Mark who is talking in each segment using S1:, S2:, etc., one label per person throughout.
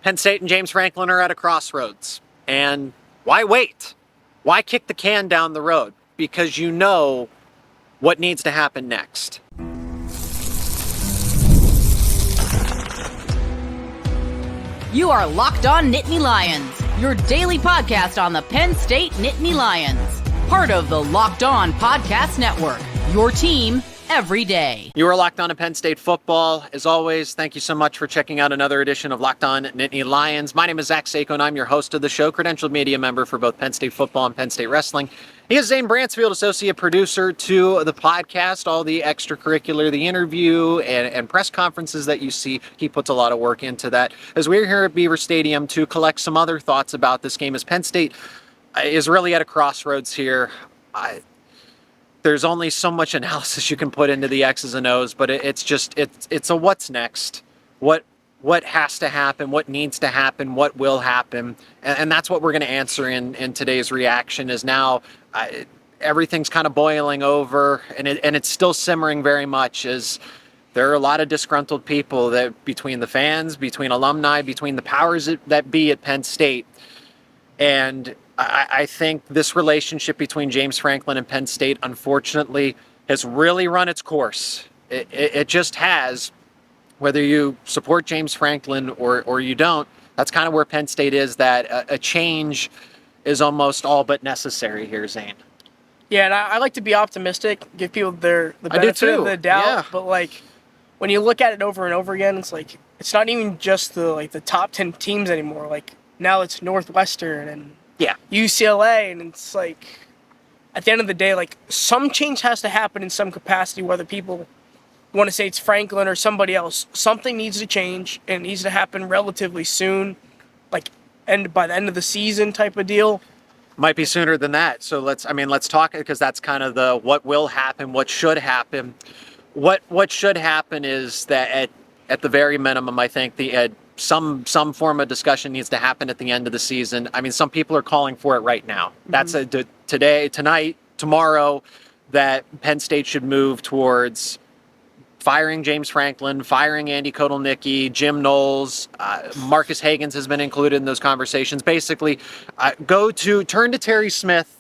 S1: Penn State and James Franklin are at a crossroads. And why wait? Why kick the can down the road? Because you know what needs to happen next.
S2: You are Locked On Nittany Lions, your daily podcast on the Penn State Nittany Lions. Part of the Locked On Podcast Network, your team every day.
S1: You are Locked On to Penn State football. As always, thank you so much for checking out another edition of Locked On Nittany Lions. My name is Seyko, and I'm your host of the show, credentialed media member for both Penn State football and Penn State wrestling. He is Zane Brancefield, associate producer to the podcast, all the extracurricular, the interview, and press conferences that you see. He puts a lot of work into that. As we're here at Beaver Stadium to collect some other thoughts about this game, as Penn State is really at a crossroads here. There's only so much analysis you can put into the X's and O's, but it's a what's next, what has to happen, what needs to happen, what will happen, and that's what we're going to answer in today's reaction. Is now everything's kind of boiling over, and it's still simmering very much. As there are a lot of disgruntled people that between the fans, between alumni, between the powers that be at Penn State, and I think this relationship between James Franklin and Penn State, unfortunately, has really run its course. It just has. Whether you support James Franklin or you don't, that's kind of where Penn State is, that a change is almost all but necessary here, Zane.
S3: Yeah, and I like to be optimistic, give people the benefit of the doubt. Yeah. But, like, when you look at it over and over again, it's like it's not even just the top 10 teams anymore. Like, now it's Northwestern and UCLA, and it's like, at the end of the day, like, some change has to happen in some capacity, whether people want to say it's Franklin or somebody else. Something needs to change, and it needs to happen relatively soon, like, and by the end of the season type of deal.
S1: Might be sooner than that. So let's talk, because that's kind of the what will happen, what should happen. What should happen is that at the very minimum, I think some form of discussion needs to happen at the end of the season. I mean, some people are calling for it right now. That's today, tonight, tomorrow, that Penn State should move towards firing James Franklin, firing Andy Kotelnicki, Jim Knowles, Marcus Hagans has been included in those conversations. Basically, turn to Terry Smith,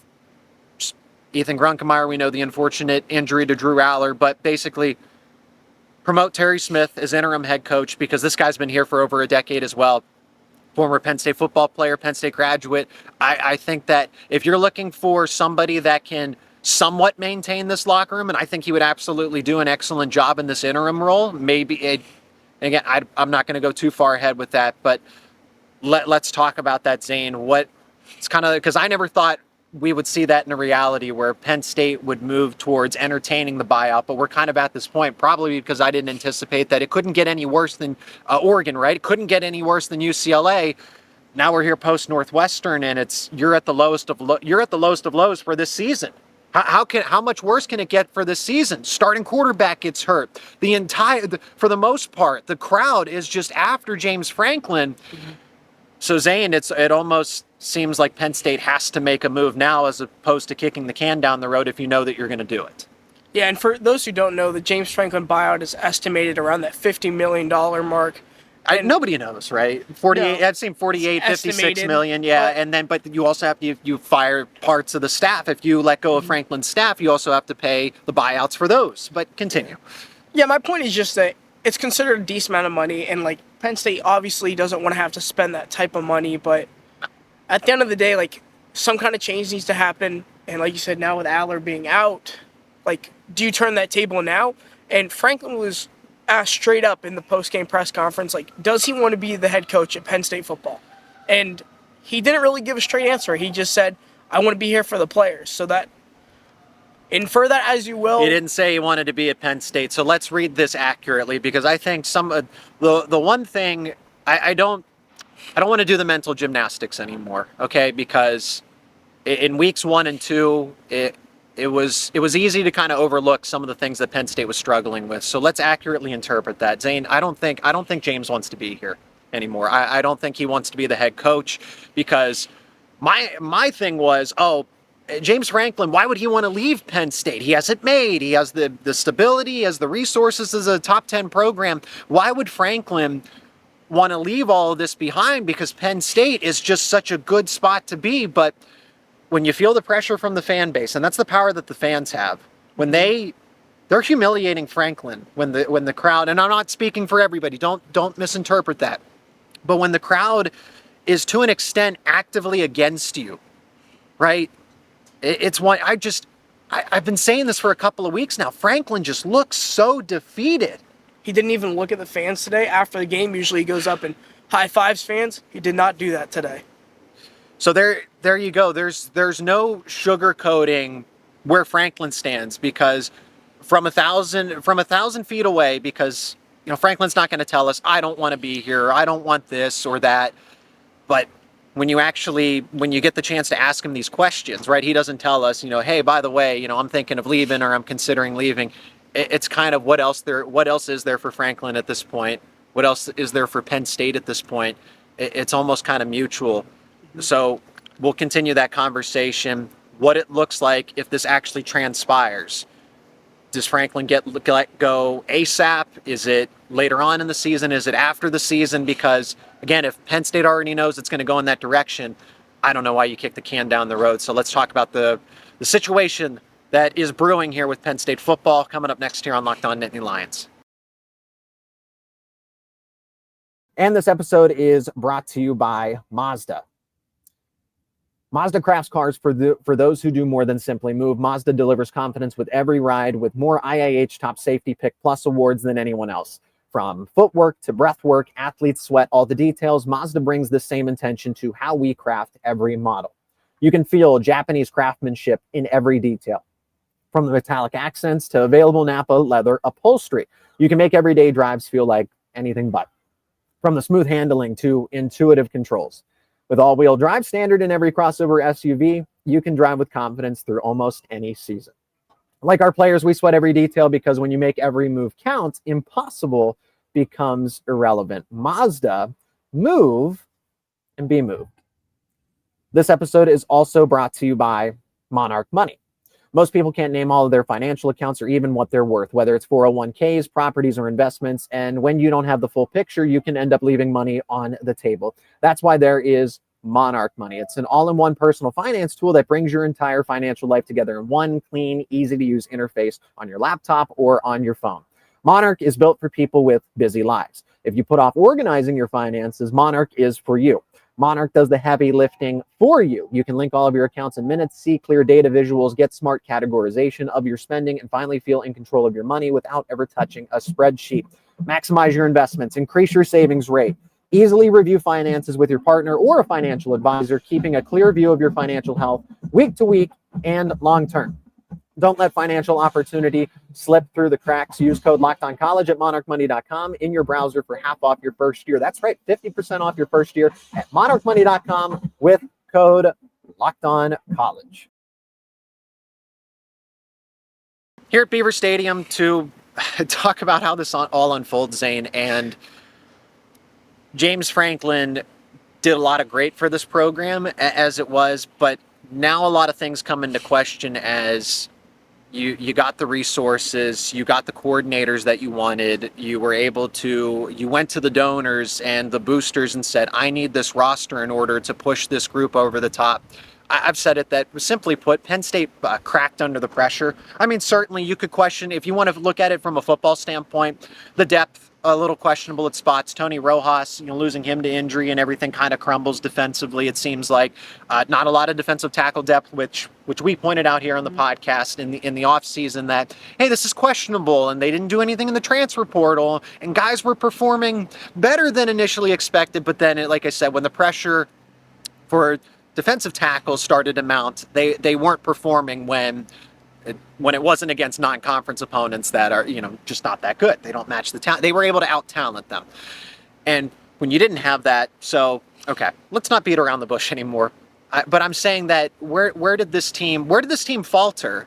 S1: Ethan Grunkemeyer. We know the unfortunate injury to Drew Allar, but basically promote Terry Smith as interim head coach, because this guy's been here for over a decade as well. Former Penn State football player, Penn State graduate. I think that if you're looking for somebody that can somewhat maintain this locker room, and I think he would absolutely do an excellent job in this interim role. Again, I'm not going to go too far ahead with that, but let's talk about that, Zane. It's kind of, because I never thought we would see that in a reality where Penn State would move towards entertaining the buyout, but we're kind of at this point, probably because I didn't anticipate that it couldn't get any worse than Oregon, right? It couldn't get any worse than UCLA. Now we're here post Northwestern, and you're at the lowest of lows for this season. How much worse can it get for this season? Starting quarterback gets hurt. For the most part, the crowd is just after James Franklin. So Zane, it almost seems like Penn State has to make a move now, as opposed to kicking the can down the road if you know that you're going to do it.
S3: Yeah, and for those who don't know, the James Franklin buyout is estimated around that $50 million mark.
S1: Nobody knows, right? 48. No, I've seen 48, 56 million. Yeah, but you also have to, you fire parts of the staff. If you let go of Franklin's staff, you also have to pay the buyouts for those. But continue.
S3: Yeah, my point is just that it's considered a decent amount of money, and like Penn State obviously doesn't want to have to spend that type of money. But at the end of the day, like, some kind of change needs to happen. And like you said, now with Allar being out, like, do you turn that table now? And Franklin was asked straight up in the post-game press conference, like, does he want to be the head coach at Penn State football? And he didn't really give a straight answer. He just said, I want to be here for the players. So that, infer that as you will.
S1: He didn't say he wanted to be at Penn State. So let's read this accurately, because I think the one thing, I don't want to do the mental gymnastics anymore, okay? Because in weeks 1 and 2, it was easy to kind of overlook some of the things that Penn State was struggling with. So let's accurately interpret that. Zane, I don't think James wants to be here anymore. I don't think he wants to be the head coach, because my thing was, James Franklin, why would he want to leave Penn State? He has it made. He has the stability, he has the resources as a top 10 program. Why would Franklin want to leave all of this behind because Penn State is just such a good spot to be. But when you feel the pressure from the fan base, and that's the power that the fans have, when they're humiliating Franklin, when the crowd, and I'm not speaking for everybody, don't misinterpret that, but when the crowd is to an extent actively against you, right? It's one, I've been saying this for a couple of weeks now. Franklin just looks so defeated.
S3: He didn't even look at the fans today after the game. Usually he goes up and high fives fans. He did not do that today.
S1: So there you go. There's no sugarcoating where Franklin stands, because from a thousand feet away, because Franklin's not going to tell us, I don't want to be here, I don't want this or that. But when you get the chance to ask him these questions, right? He doesn't tell us, hey, by the way, I'm thinking of leaving, or I'm considering leaving. It's kind of what else is there for Franklin at this point? What else is there for Penn State at this point? It's almost kind of mutual. So we'll continue that conversation. What it looks like if this actually transpires. Does Franklin let go ASAP? Is it later on in the season? Is it after the season? Because again, if Penn State already knows it's going to go in that direction, I don't know why you kick the can down the road. So let's talk about the situation that is brewing here with Penn State football coming up next here on Locked On Nittany Lions. And this episode is brought to you by Mazda. Mazda crafts cars for those who do more than simply move. Mazda delivers confidence with every ride, with more IIH Top Safety Pick Plus awards than anyone else. From footwork to breathwork, athletes sweat all the details. Mazda brings the same intention to how we craft every model. You can feel Japanese craftsmanship in every detail. From the metallic accents to available Napa leather upholstery, you can make everyday drives feel like anything but. From the smooth handling to intuitive controls. With all-wheel drive standard in every crossover SUV, you can drive with confidence through almost any season. Like our players, we sweat every detail, because when you make every move count, impossible becomes irrelevant. Mazda, move and be moved. This episode is also brought to you by Monarch Money. Most people can't name all of their financial accounts or even what they're worth, whether it's 401ks, properties, or investments. And when you don't have the full picture, you can end up leaving money on the table. That's why there is Monarch Money. It's an all-in-one personal finance tool that brings your entire financial life together in one clean, easy-to-use interface on your laptop or on your phone. Monarch is built for people with busy lives. If you put off organizing your finances, Monarch is for you. Monarch does the heavy lifting for you. You can link all of your accounts in minutes, see clear data visuals, get smart categorization of your spending, and finally feel in control of your money without ever touching a spreadsheet. Maximize your investments, increase your savings rate, easily review finances with your partner or a financial advisor, keeping a clear view of your financial health week to week and long term. Don't let financial opportunity slip through the cracks. Use code LOCKEDONCollege at monarchmoney.com in your browser for half off your first year. That's right, 50% off your first year at monarchmoney.com with code LOCKEDONCollege. Here at Beaver Stadium to talk about how this all unfolds, Zane, and James Franklin did a lot of great for this program as it was, but now a lot of things come into question as you got the resources, you got the coordinators that you wanted, you went to the donors and the boosters and said, I need this roster in order to push this group over the top. I've said it that, simply put, Penn State cracked under the pressure. I mean, certainly you could question, if you want to look at it from a football standpoint, the depth, a little questionable at spots. Tony Rojas, losing him to injury and everything kind of crumbles defensively. It seems like not a lot of defensive tackle depth, which we pointed out here on the podcast in the offseason that, hey, this is questionable, and they didn't do anything in the transfer portal, and guys were performing better than initially expected. But then, like I said, when the pressure for defensive tackles started to mount, they weren't performing when it wasn't against non-conference opponents that are, just not that good. They don't match the talent. They were able to out-talent them. And when you didn't have that, so, okay, let's not beat around the bush anymore. But I'm saying that where did this team falter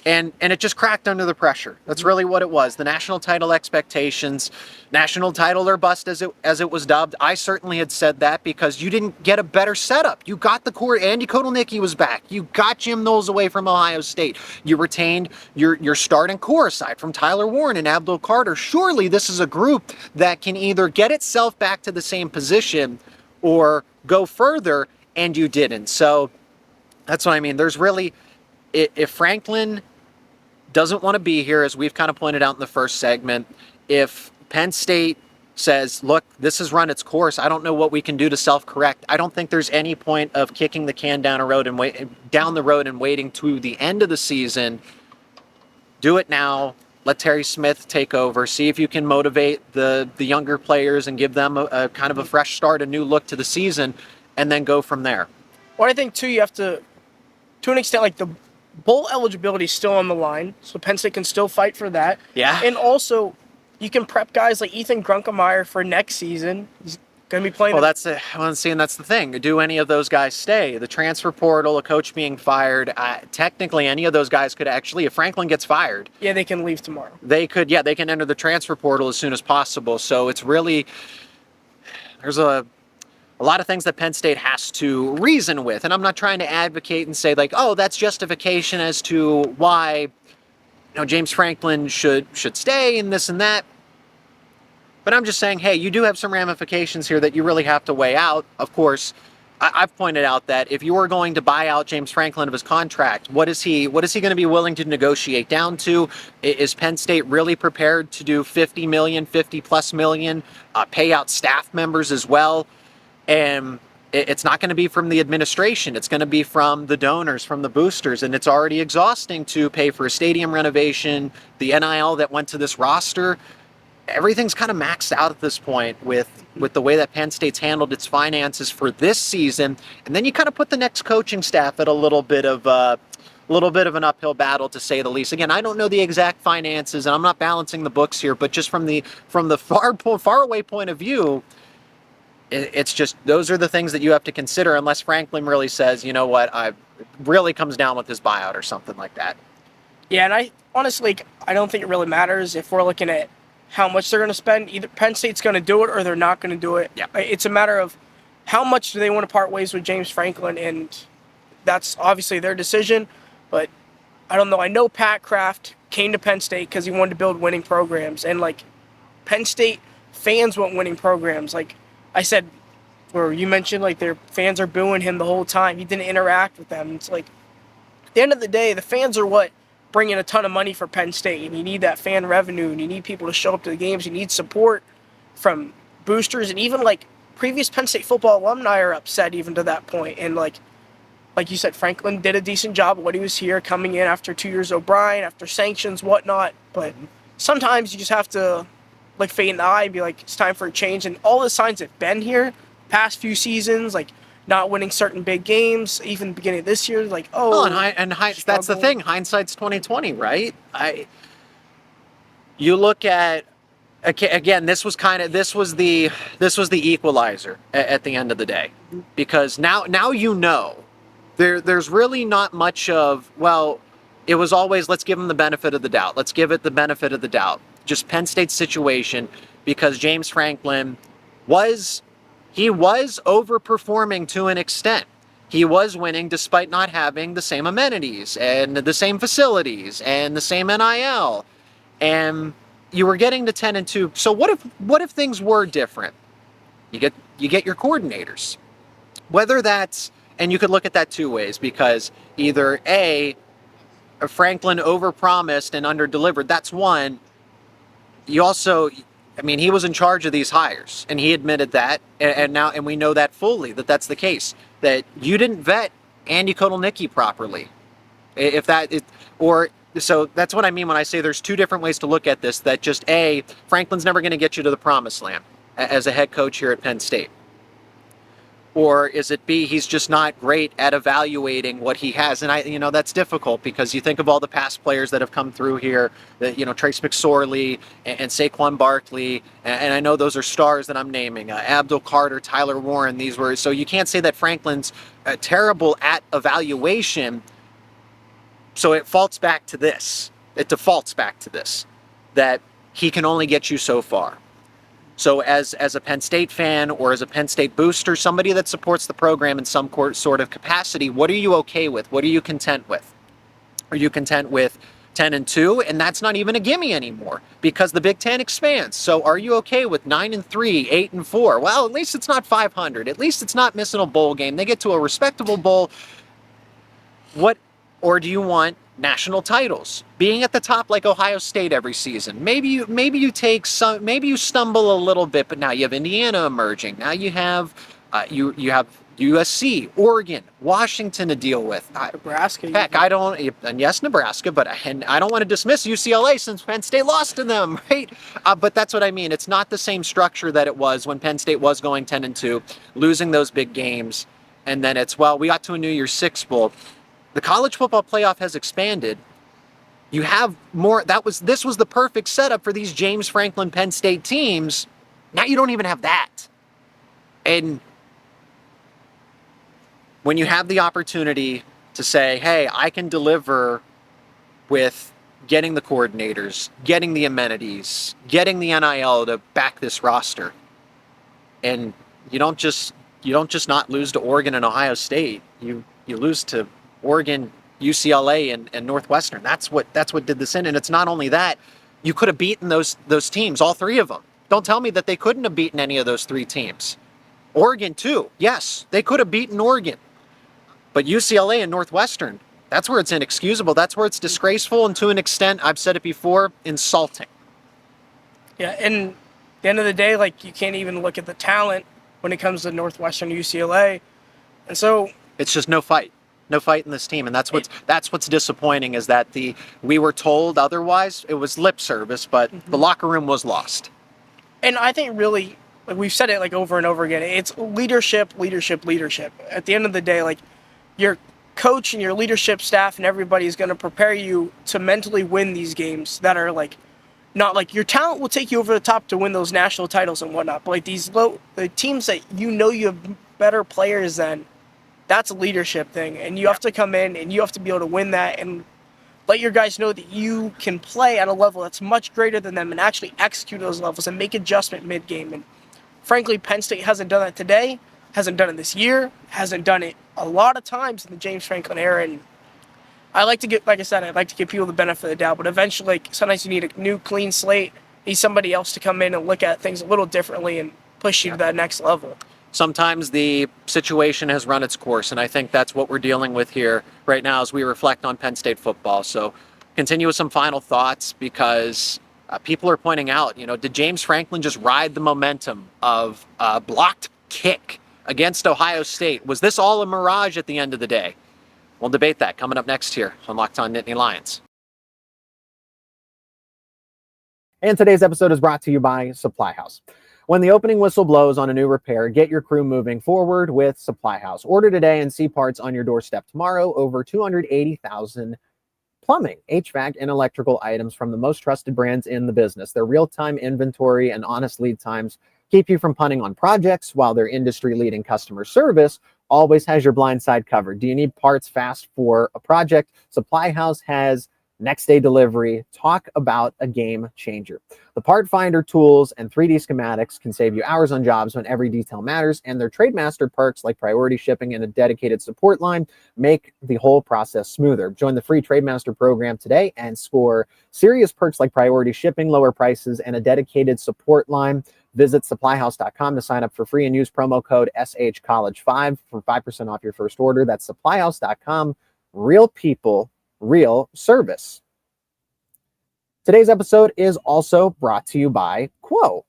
S1: And it just cracked under the pressure. That's really what it was. The national title expectations, national title or bust as it was dubbed. I certainly had said that because you didn't get a better setup. You got the core. Andy Kotelnicki was back. You got Jim Knowles away from Ohio State. You retained your starting core aside from Tyler Warren and Abdul Carter. Surely this is a group that can either get itself back to the same position or go further, and you didn't. So that's what I mean. There's really, if Franklin doesn't want to be here, as we've kind of pointed out in the first segment, if Penn State says, look, this has run its course, I don't know what we can do to self-correct, I don't think there's any point of kicking the can down the road and waiting to the end of the season. Do it now. Let Terry Smith take over. See if you can motivate the younger players and give them a kind of a fresh start, a new look to the season, and then go from there.
S3: Well, I think, too, you have to an extent, like, the bowl eligibility is still on the line, so Penn State can still fight for that.
S1: Yeah.
S3: And also, you can prep guys like Ethan Grunkemeyer for next season. He's going to be playing.
S1: Well, that's the thing. Do any of those guys stay? The transfer portal, a coach being fired. Technically, any of those guys could actually, if Franklin gets fired.
S3: Yeah, they can leave tomorrow.
S1: They can enter the transfer portal as soon as possible. So it's really, there's a lot of things that Penn State has to reason with. And I'm not trying to advocate and say like, oh, that's justification as to why, James Franklin should stay and this and that. But I'm just saying, hey, you do have some ramifications here that you really have to weigh out. Of course, I've pointed out that if you are going to buy out James Franklin of his contract, what is he going to be willing to negotiate down to? Is Penn State really prepared to do 50 plus million, pay out staff members as well? And it's not going to be from the administration. It's going to be from the donors, from the boosters. And it's already exhausting to pay for a stadium renovation, the NIL that went to this roster. Everything's kind of maxed out at this point with the way that Penn State's handled its finances for this season. And then you kind of put the next coaching staff at a little bit of an uphill battle, to say the least. Again, I don't know the exact finances, and I'm not balancing the books here, but just from the far away point of view, it's just, those are the things that you have to consider, unless Franklin really says, you know what, it really comes down with his buyout or something like that.
S3: Yeah, and I honestly, I don't think it really matters if we're looking at how much they're going to spend. Either Penn State's going to do it or they're not going to do it.
S1: Yeah.
S3: It's a matter of how much do they want to part ways with James Franklin, and that's obviously their decision. But I don't know. I know Pat Kraft came to Penn State because he wanted to build winning programs, and like Penn State fans want winning programs. Like I said, where you mentioned like their fans are booing him the whole time. He didn't interact with them. It's like at the end of the day, the fans are what bring in a ton of money for Penn State, and you need that fan revenue, and you need people to show up to the games. You need support from boosters, and even like previous Penn State football alumni are upset even to that point. And like you said, Franklin did a decent job when he was here, coming in after 2 years O'Brien, after sanctions, whatnot. But sometimes you just have to like fade in the eye and be like, it's time for a change. And all the signs have been here past few seasons, like not winning certain big games, even the beginning of this year, like,
S1: that's the thing. Hindsight's 2020, right? You look at, again, this was the equalizer at the end of the day, because now there's really not much of, well, it was always, let's give them the benefit of the doubt. Let's give it the benefit of the doubt. Just Penn State's situation, because James Franklin was overperforming to an extent. He was winning despite not having the same amenities and the same facilities and the same NIL. And you were getting to 10-2. So what if things were different? You get your coordinators. Whether that's, and you could look at that two ways, because either A, Franklin overpromised and underdelivered. That's one. You also, he was in charge of these hires, and he admitted that, and we know that fully, that's the case, that you didn't vet Andy Kotelnicki properly. So that's what I mean when I say there's two different ways to look at this, that just A, Franklin's never going to get you to the promised land as a head coach here at Penn State. Or is it B, he's just not great at evaluating what he has? And that's difficult, because you think of all the past players that have come through here, Trace McSorley and Saquon Barkley, and I know those are stars that I'm naming, Abdul Carter, Tyler Warren, so you can't say that Franklin's terrible at evaluation, So it defaults back to this, that he can only get you so far. So as a Penn State fan or as a Penn State booster, somebody that supports the program in some sort of capacity, what are you okay with? What are you content with? Are you content with 10-2? And that's not even a gimme anymore because the Big Ten expands. So are you okay with 9-3, 8-4? Well, at least it's not 500. At least it's not missing a bowl game. They get to a respectable bowl. Or do you want national titles, being at the top like Ohio State every season? Maybe you stumble a little bit, but now you have Indiana emerging. Now you have USC, Oregon, Washington to deal with.
S3: Nebraska.
S1: Heck, yes, Nebraska, but I don't want to dismiss UCLA since Penn State lost to them, right? But that's what I mean. It's not the same structure that it was when Penn State was going 10-2, losing those big games, and then it's, well, we got to a New Year's Six bowl. The college football playoff has expanded. You have more. This was the perfect setup for these James Franklin Penn State teams. Now you don't even have that. And when you have the opportunity to say, hey, I can deliver with getting the coordinators, getting the amenities, getting the NIL to back this roster, and you don't just not lose to Oregon and Ohio State. You lose to Oregon, UCLA, and Northwestern. That's what did this in. And it's not only that, you could have beaten those teams, all three of them. Don't tell me that they couldn't have beaten any of those three teams. Oregon too. Yes, they could have beaten Oregon. But UCLA and Northwestern, that's where it's inexcusable. That's where it's disgraceful, and to an extent, I've said it before, insulting.
S3: Yeah, and at the end of the day, like, you can't even look at the talent when it comes to Northwestern, UCLA. And so
S1: it's just no fight in this team, and that's what's disappointing, is that we were told otherwise. It was lip service, but the locker room was lost.
S3: And I think really, like, we've said it like over and over again, it's leadership. At the end of the day, like, your coach and your leadership staff and everybody is going to prepare you to mentally win these games that are like, not like your talent will take you over the top to win those national titles and whatnot, but like the teams that you have better players than, that's a leadership thing, and you have to come in and you have to be able to win that and let your guys know that you can play at a level that's much greater than them and actually execute those levels and make adjustment mid-game. And frankly, Penn State hasn't done that today, hasn't done it this year, hasn't done it a lot of times in the James Franklin era. And I'd like to give people the benefit of the doubt, but eventually, like, sometimes you need a new clean slate, need somebody else to come in and look at things a little differently and push you to that next level.
S1: Sometimes the situation has run its course, and I think that's what we're dealing with here right now as we reflect on Penn State football. So continue with some final thoughts, because people are pointing out, did James Franklin just ride the momentum of a blocked kick against Ohio State? Was this all a mirage at the end of the day? We'll debate that coming up next here on Locked On Nittany Lions.
S4: And today's episode is brought to you by SupplyHouse. When the opening whistle blows on a new repair, get your crew moving forward with SupplyHouse. Order today and see parts on your doorstep tomorrow. Over 280,000 plumbing, HVAC, and electrical items from the most trusted brands in the business. Their real-time inventory and honest lead times keep you from punting on projects, while their industry-leading customer service always has your blind side covered. Do you need parts fast for a project? SupplyHouse has next-day delivery. Talk about a game changer. The part finder tools and 3D schematics can save you hours on jobs when every detail matters, and their Trademaster perks like priority shipping and a dedicated support line make the whole process smoother. Join the free Trademaster program today and score serious perks like priority shipping, lower prices, and a dedicated support line. Visit supplyhouse.com to sign up for free and use promo code SHCollege5 for 5% off your first order. That's supplyhouse.com. Real people, real service. Today's episode is also brought to you by Quo.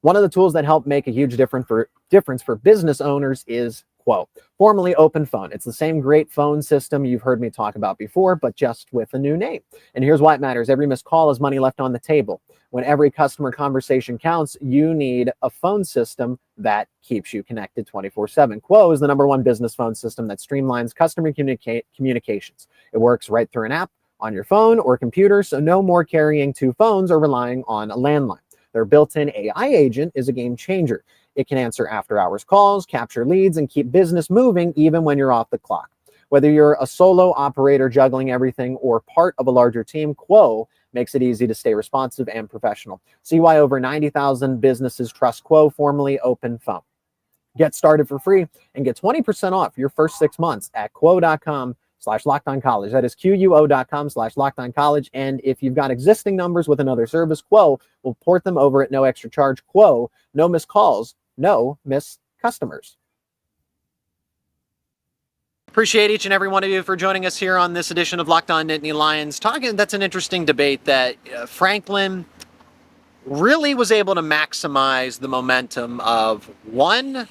S4: One of the tools that help make a huge difference for business owners is Quo, formerly Open Phone. It's the same great phone system you've heard me talk about before, but just with a new name. And here's why it matters. Every missed call is money left on the table. When every customer conversation counts, you need a phone system that keeps you connected 24/7. Quo is the #1 business phone system that streamlines customer communications. It works right through an app on your phone or computer, so no more carrying two phones or relying on a landline. Their built-in AI agent is a game changer. It can answer after-hours calls, capture leads, and keep business moving even when you're off the clock. Whether you're a solo operator juggling everything or part of a larger team, Quo makes it easy to stay responsive and professional. See why over 90,000 businesses trust Quo, formerly OpenPhone. Get started for free and get 20% off your first 6 months at quo.com/lockedoncollege. That is quo.com/lockedoncollege. And if you've got existing numbers with another service, Quo will port them over at no extra charge. Quo, no missed calls, no missed customers.
S1: Appreciate each and every one of you for joining us here on this edition of Locked On Nittany Lions. That's an interesting debate that Franklin really was able to maximize the momentum of one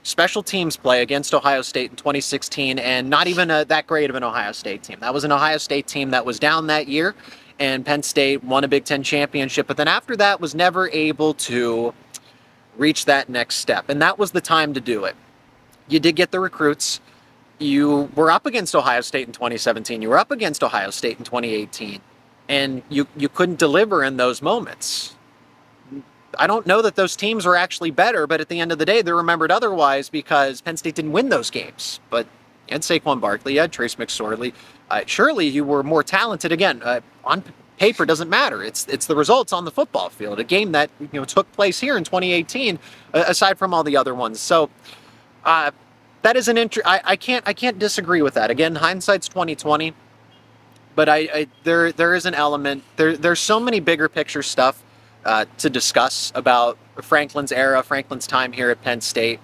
S1: special teams play against Ohio State in 2016, and not even that great of an Ohio State team. That was an Ohio State team that was down that year, and Penn State won a Big Ten championship, but then after that was never able to reach that next step, and that was the time to do it. You did get the recruits. You were up against Ohio State in 2017. You were up against Ohio State in 2018, and you couldn't deliver in those moments. I don't know that those teams were actually better, but at the end of the day, they're remembered otherwise because Penn State didn't win those games. But you had Saquon Barkley, you had Trace McSorley. Surely you were more talented. Again, on paper doesn't matter. It's the results on the football field. A game that took place here in 2018, aside from all the other ones. So that is I can't disagree with that. Again, hindsight's 2020, but there is an element. There's so many bigger picture stuff to discuss about Franklin's era, Franklin's time here at Penn State.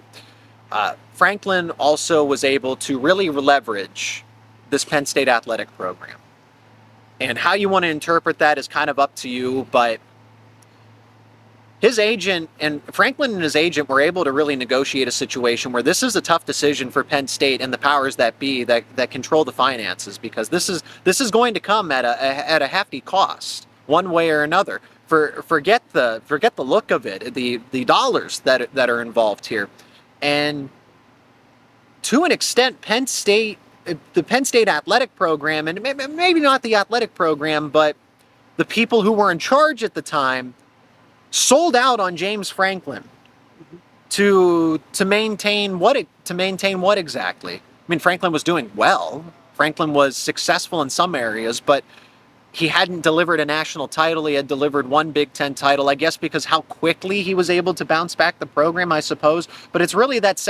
S1: Franklin also was able to really leverage this Penn State athletic program. And how you want to interpret that is kind of up to you, but his agent and Franklin and his agent were able to really negotiate a situation where this is a tough decision for Penn State and the powers that be that control the finances, because this is going to come at a hefty cost one way or another. Forget the look of it, the dollars that are involved here, and to an extent, the Penn State athletic program, and maybe not the athletic program, but the people who were in charge at the time sold out on James Franklin to maintain what exactly? I mean, Franklin was doing well. Franklin was successful in some areas, but he hadn't delivered a national title. He had delivered one Big Ten title, I guess because how quickly he was able to bounce back the program, I suppose. But it's really that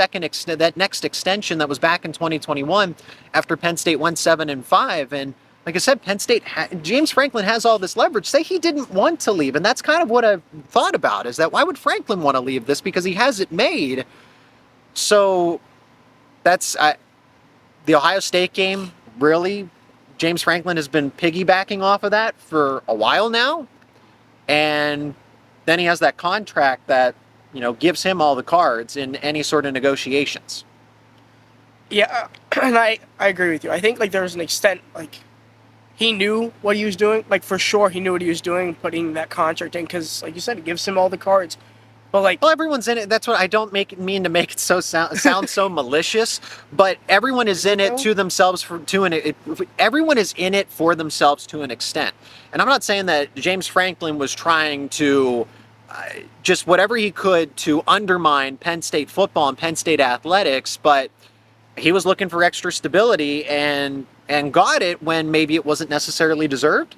S1: next extension that was back in 2021 after Penn State went 7-5. And like I said, Penn State, James Franklin has all this leverage. Say he didn't want to leave. And that's kind of what I've thought about, is that why would Franklin want to leave this? Because he has it made. So that's the Ohio State game, really. James Franklin has been piggybacking off of that for a while now. And then he has that contract that, gives him all the cards in any sort of negotiations.
S3: Yeah, and I agree with you. I think there was an extent, he knew what he was doing. For sure he knew what he was doing, putting that contract in, because like you said, it gives him all the cards. But
S1: well, everyone's in it. That's what I don't mean to make it so sound so malicious. But everyone is in it to themselves everyone is in it for themselves to an extent. And I'm not saying that James Franklin was trying to just whatever he could to undermine Penn State football and Penn State athletics, but he was looking for extra stability and got it when maybe it wasn't necessarily deserved.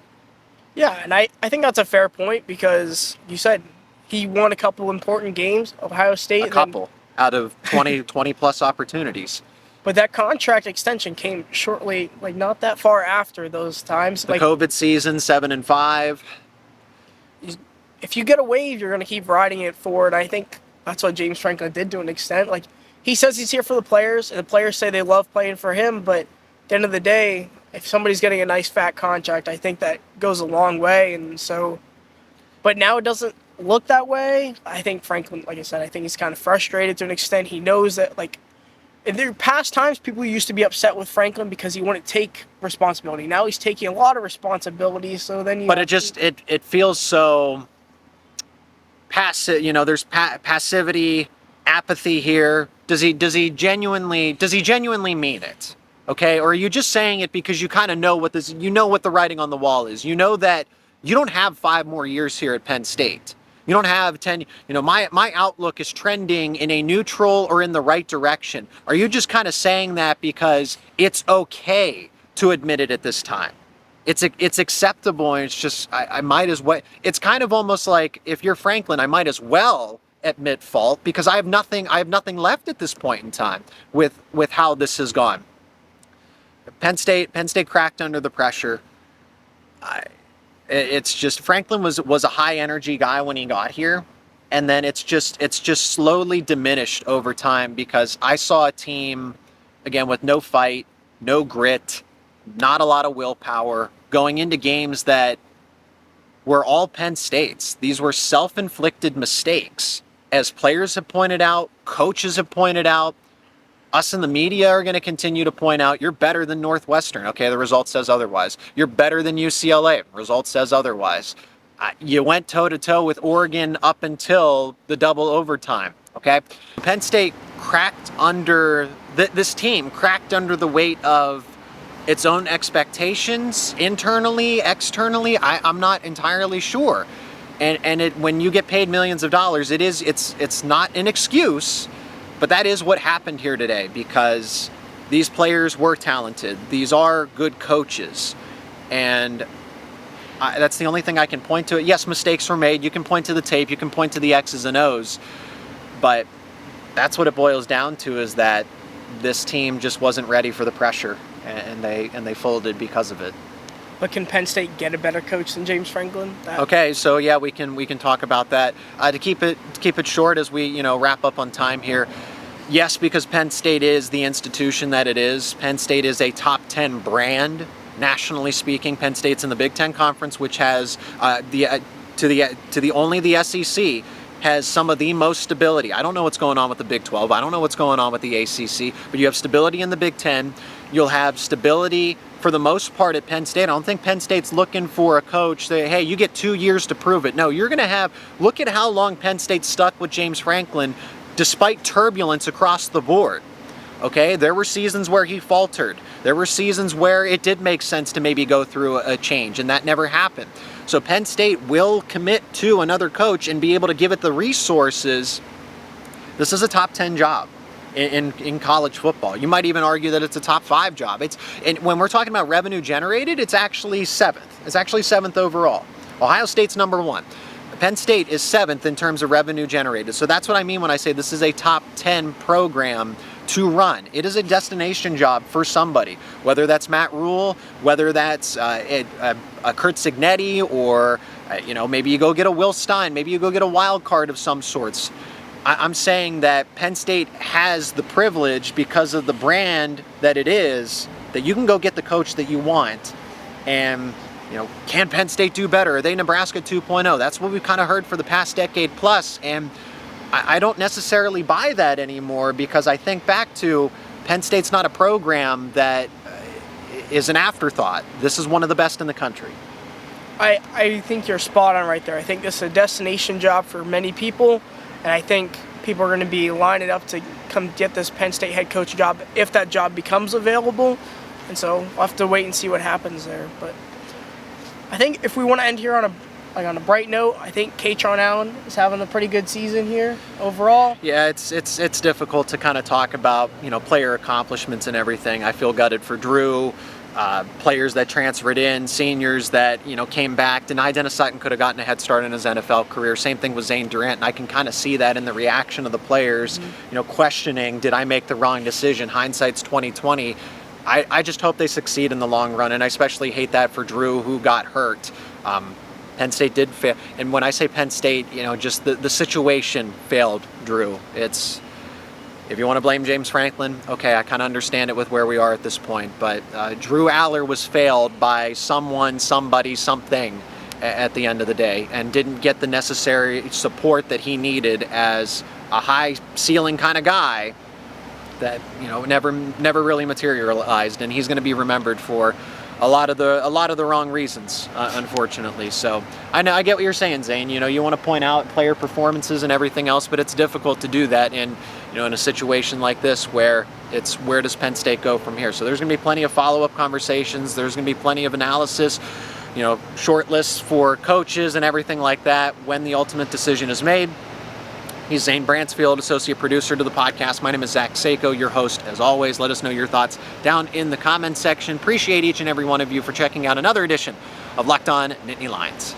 S3: Yeah, and I think that's a fair point, because you said he won a couple important games, Ohio State.
S1: A couple out of 20 plus opportunities.
S3: But that contract extension came shortly, not that far after those times.
S1: The COVID season, 7-5.
S3: If you get a wave, you're going to keep riding it forward. I think that's what James Franklin did to an extent. He says he's here for the players, and the players say they love playing for him. But at the end of the day, if somebody's getting a nice fat contract, I think that goes a long way. And so, but now it doesn't look that way. I think Franklin, like I said, I think he's kind of frustrated to an extent. He knows that, in their past times, people used to be upset with Franklin because he wouldn't take responsibility. Now he's taking a lot of responsibility, so then
S1: But it feels so passive. There's passivity, apathy here. Does he genuinely mean it? Okay, or are you just saying it because you kind of know what the writing on the wall is? You know that you don't have 5 more years here at Penn State. You don't have 10, my outlook is trending in a neutral or in the right direction. Are you just kind of saying that because it's okay to admit it at this time? It's acceptable, and it's just, I might as well, it's kind of almost like if you're Franklin, I might as well admit fault because I have nothing left at this point in time with how this has gone. Penn State cracked under the pressure. It's just Franklin was a high energy guy when he got here, and then it's just slowly diminished over time because I saw a team again with no fight, no grit, not a lot of willpower going into games that were all Penn State's. These were self-inflicted mistakes, as players have pointed out, coaches have pointed out. Us in the media are going to continue to point out, you're better than Northwestern. Okay, the result says otherwise. You're better than UCLA. Result says otherwise. You went toe-to-toe with Oregon up until the double overtime. Okay, Penn State cracked under, this team cracked under the weight of its own expectations, internally, externally. I'm not entirely sure. And when you get paid millions of dollars, it's not an excuse. But that is what happened here today because these players were talented. These are good coaches. And that's the only thing I can point to. Yes, mistakes were made. You can point to the tape. You can point to the X's and O's. But that's what it boils down to, is that this team just wasn't ready for the pressure. And they folded because of it.
S3: But can Penn State get a better coach than James Franklin?
S1: Okay, so yeah, we can talk about that. To keep it short as we wrap up on time here. Yes, because Penn State is the institution that it is. Penn State is a top 10 brand, nationally speaking. Penn State's in the Big Ten Conference, which has only the SEC has some of the most stability. I don't know what's going on with the Big 12. I don't know what's going on with the ACC, but you have stability in the Big 10. You'll have stability for the most part at Penn State. I don't think Penn State's looking for a coach that, hey, you get 2 years to prove it. No, you're going to look at how long Penn State stuck with James Franklin despite turbulence across the board. Okay, there were seasons where he faltered. There were seasons where it did make sense to maybe go through a change, and that never happened. So Penn State will commit to another coach and be able to give it the resources. This is a top 10 job in college football. You might even argue that it's a top 5 job. And when we're talking about revenue generated, it's actually 7th. It's actually 7th overall. Ohio State's number 1. Penn State is 7th in terms of revenue generated. So that's what I mean when I say this is a top 10 program to run. It is a destination job for somebody, whether that's Matt Rule, whether that's a Kurt Signetti, or maybe you go get a Will Stein, maybe you go get a wild card of some sorts. I'm saying that Penn State has the privilege, because of the brand that it is, that you can go get the coach that you want. And can Penn State do better? Are they Nebraska 2.0? That's what we've kind of heard for the past decade plus. And I don't necessarily buy that anymore, because I think back to Penn State's not a program that is an afterthought. This is one of the best in the country.
S3: I think you're spot on right there. I think this is a destination job for many people, and I think people are going to be lining up to come get this Penn State head coach job if that job becomes available. And so we'll have to wait and see what happens there. But I think if we want to end here on a bright note, I think Katron Allen is having a pretty good season here overall.
S1: Yeah, it's difficult to kind of talk about player accomplishments and everything. I feel gutted for Drew, players that transferred in, seniors that came back. Denai Dennis Sutton could have gotten a head start in his NFL career. Same thing with Zane Durant, and I can kind of see that in the reaction of the players, questioning, did I make the wrong decision? Hindsight's 20/20. I just hope they succeed in the long run, and I especially hate that for Drew, who got hurt. Penn State did fail, and when I say Penn State, just the situation failed Drew. If you want to blame James Franklin, okay, I kind of understand it with where we are at this point, but Drew Allar was failed by someone, somebody, something at the end of the day, and didn't get the necessary support that he needed as a high ceiling kind of guy that never really materialized, and he's going to be remembered for a lot of the wrong reasons, unfortunately. So I know, I get what you're saying, Zane. You want to point out player performances and everything else, but it's difficult to do that in a situation like this where where does Penn State go from here? So there's going to be plenty of follow-up conversations. There's going to be plenty of analysis. short lists for coaches and everything like that when the ultimate decision is made. He's Zane Brancefield, associate producer to the podcast. My name is Zach Seyko, your host. As always, let us know your thoughts down in the comments section. Appreciate each and every one of you for checking out another edition of Locked On Nittany Lions.